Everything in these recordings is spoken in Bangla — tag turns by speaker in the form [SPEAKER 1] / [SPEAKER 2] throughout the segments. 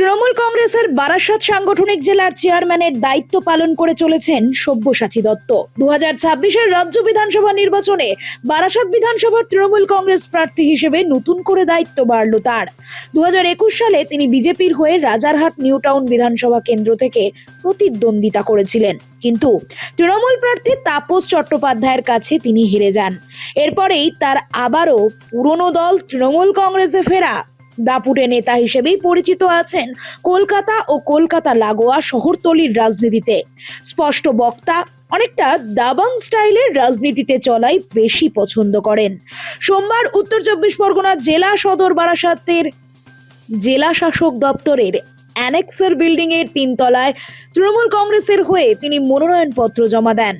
[SPEAKER 1] তৃণমূল কংগ্রেসের বারাসাত সাংগঠনিক জেলার চেয়ারম্যানের দায়িত্ব পালন করে চলেছেন সব্যসাচী দত্ত। 2026-এর রাজ্য বিধানসভা নির্বাচনে বারাসাত বিধানসভার তৃণমূল কংগ্রেস প্রার্থী হিসেবে নতুন করে দায়িত্ব বাড়ল তার। 2021 সালে তিনি বিজেপির হয়ে রাজারহাট নিউ টাউন বিধানসভা কেন্দ্র থেকে প্রতিদ্বন্দ্বিতা করেছিলেন, কিন্তু তৃণমূল প্রার্থী তাপস চট্টোপাধ্যায়ের কাছে তিনি হেরে যান। এরপরেই তার আবারও পুরনো দল তৃণমূল কংগ্রেসে ফেরা। দাপুটে নেতা হিসেবেই পরিচিত আছেন কলকাতা ও কলকাতা লাগোয়া শহরতলির রাজনীতিতে। স্পষ্ট বক্তা, অনেকটা দাবাং স্টাইলের রাজনীতিতে চলাই বেশি পছন্দ করেন। সোমবার উত্তর 24 পরগনা জেলা সদর বারাসাতের জেলা শাসক দপ্তরের অ্যানেক্সের বিল্ডিং এর 3 তলায় তৃণমূল কংগ্রেসের হয়ে তিনি মনোনয়নপত্র জমা দেন।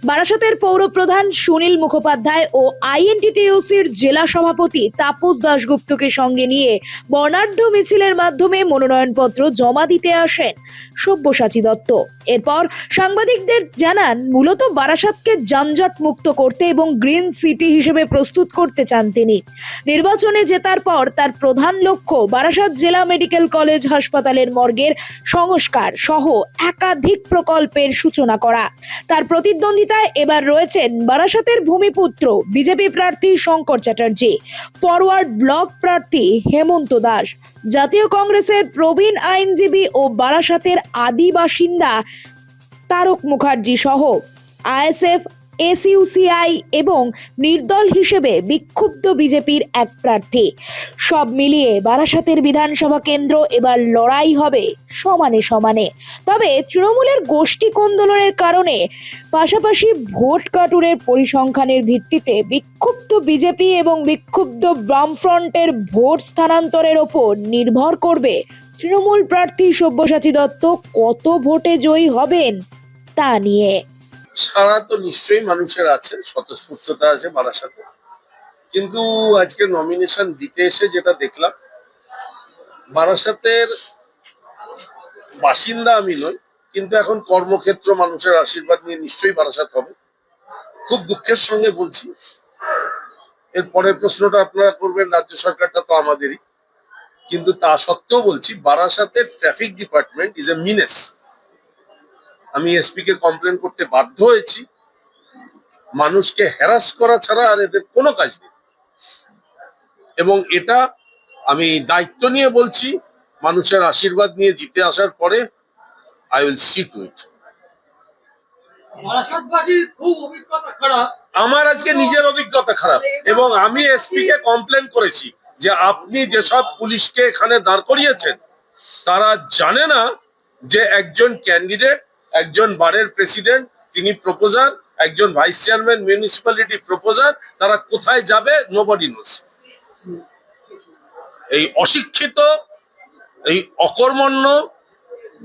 [SPEAKER 1] বারাসাতের পৌরপ্রধান সুনীল মুখোপাধ্যায় ও আইএনটিটিইউসির জেলা সভাপতি তাপস দাশগুপ্তকে সঙ্গে নিয়ে বর্ণাঢ্য মিছিলের মাধ্যমে মনোনয়নপত্র জমা দিতে আসেন সব্যসাচী দত্ত। এরপর সাংবাদিকদের জানান, মূলত বারাসাতকে যানজট মুক্ত করতে এবং গ্রিন সিটি হিসেবে প্রস্তুত করতে চান তিনি। নির্বাচনে জেতার পর তার প্রধান লক্ষ্য বারাসাত জেলা মেডিকেল কলেজ হাসপাতালের মর্গের সংস্কার সহ একাধিক প্রকল্পের সূচনা করা। তার প্রতিদ্বন্দ্বিতায় এবার রয়েছেন বারাসাতের ভূমিপুত্র বিজেপি প্রার্থী শঙ্কর চ্যাটার্জি, ফরওয়ার্ড ব্লক প্রার্থী হেমন্ত দাস, জাতীয় কংগ্রেসের প্রবীণ আইনজীবী ও বারাসাতের আদি বাসিন্দা তারক মুখার্জি সহ আইএসএফ, এসইউসিআই এবং নির্দল হিসেবে বিক্ষুব্ধ বিজেপির এক প্রার্থী। সব মিলিয়ে বারাসাতের বিধানসভা কেন্দ্র এবার লড়াই হবে সমানে সমানে। তবে তৃণমূলের গোষ্ঠী কোন্দলের কারণে পাশাপাশি ভোট কাটুরের পরিসংখ্যানের ভিত্তিতে বিক্ষুব্ধ বিজেপি এবং বিক্ষুব্ধ বামফ্রন্টের ভোট স্থানান্তরের ওপর নির্ভর করবে তৃণমূল প্রার্থী সব্যসাচী দত্ত কত ভোটে জয়ী হবেন তা নিয়ে।
[SPEAKER 2] সারা তো নিশ্চয়ই মানুষের আছে, স্বতঃস্ফূর্ততা আছে বারাসাতে, কিন্তু আজকে নমিনেশন দিতে এসে যেটা দেখলাম, বারাসাতের বাসিন্দা আমি নই, কিন্তু এখন কর্মক্ষেত্র মানুষের আশীর্বাদ নিয়ে নিশ্চয়ই বারাসাত হবে। খুব দুঃখের সঙ্গে বলছি, এর পরের প্রশ্নটা আপনারা করবেন, রাজ্য সরকারটা তো আমাদেরই, কিন্তু তা সত্ত্বেও বলছি বারাসাতের traffic department is a menace. আমি এসপি কে কমপ্লেন করতে বাধ্য হয়েছি। মানুষকে হ্যারাস করা ছাড়া আর এদের কোনো কাজ নেই, এবং এটা আমি দায়িত্ব নিয়ে বলছি। মানুষের আশীর্বাদ নিয়ে জিতে আসার পরে আই উইল সি টু ইট। আমার আজকে নিজের অভিজ্ঞতা খারাপ, এবং আমি এসপি কে কমপ্লেন করেছি যে আপনি যেসব পুলিশকে এখানে দাঁড় করিয়েছেন তারা জানে না যে একজন ক্যান্ডিডেট, একজন বারের প্রেসিডেন্ট তিনি প্রপোজার, একজন ভাইস চেয়ারম্যান মিউনিসিপ্যালিটি প্রপোজার, তারা কোথায় যাবে নোবডি নোস। এই অশিক্ষিত, এই অকর্মণ্য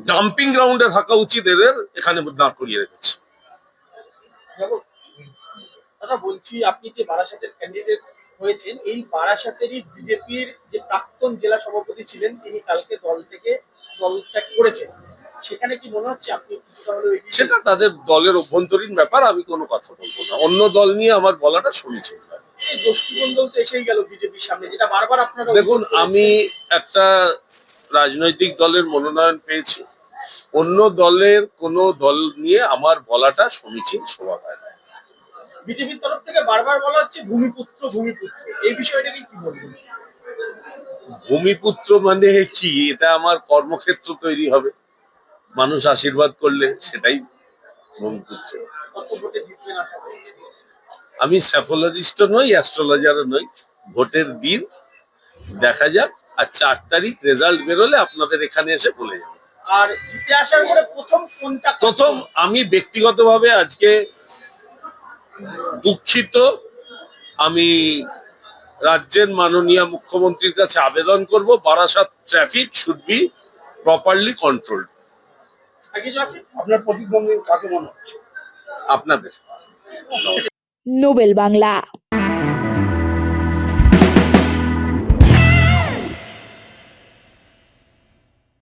[SPEAKER 2] ডাম্পিং গ্রাউন্ডে থাকা উচিত এদের, এখানে দাঁড় করিয়ে রেখেছে।
[SPEAKER 3] বলছি, আপনি যে বারাসাতের ক্যান্ডিডেট হয়েছেন, এই বারাসাতেরই বিজেপির যে প্রাক্তন জেলা সভাপতি ছিলেন তিনি কালকে দল থেকে দলত্যাগ করেছেন, সেখানে কি মনে হচ্ছে আপনি?
[SPEAKER 2] সেটা তাদের দলের অভ্যন্তরীণ ব্যাপার, আমি কোনো কথা বলবো না। অন্য দল নিয়ে আমার বলাটা শুনেছি।
[SPEAKER 3] এই গোষ্ঠীদ্বন্দ্ব তো এসেই গেল বিজেপির সামনে, যেটা বারবার আপনারা
[SPEAKER 2] দেখুন, আমি একটা রাজনৈতিক দলের মনোনয়ন পেয়েছি, অন্য দলের কোনো দল নিয়ে আমার বলাটা সমীচীন শোভা পায় না।
[SPEAKER 3] বিজেপির তরফ থেকে বারবার বলা হচ্ছে ভূমিপুত্র ভূমিপুত্র, এই বিষয়টা কি বলবেন?
[SPEAKER 2] ভূমিপুত্র মানে কি? এটা আমার কর্মক্ষেত্র তৈরি হবে, মানুষ আশীর্বাদ করলে সেটাই ভূমিপুত্র।
[SPEAKER 3] কত ভোটে জিতবেন আশা করছি?
[SPEAKER 2] আমি স্যাফোলজিস্টও নই, অ্যাস্ট্রোলজারও নই। ভোটের দিন দেখা যাক, আর 4 তারিখ রেজাল্ট বেরোলে আপনাদের এখানে এসে বলে যাবো।
[SPEAKER 3] আর জিতে আসার পরে প্রথম কোনটা?
[SPEAKER 2] প্রথম আমি ব্যক্তিগতভাবে আজকে দুঃখিত। আমি রাজ্যের মাননীয় মুখ্যমন্ত্রীর কাছে আবেদন করব, Barasat traffic should be properly controlled.
[SPEAKER 3] আপনার প্রতিদ্বন্দ্বী কাকে মনে হচ্ছে?
[SPEAKER 2] আপনাদের
[SPEAKER 1] নোবেল বাংলা।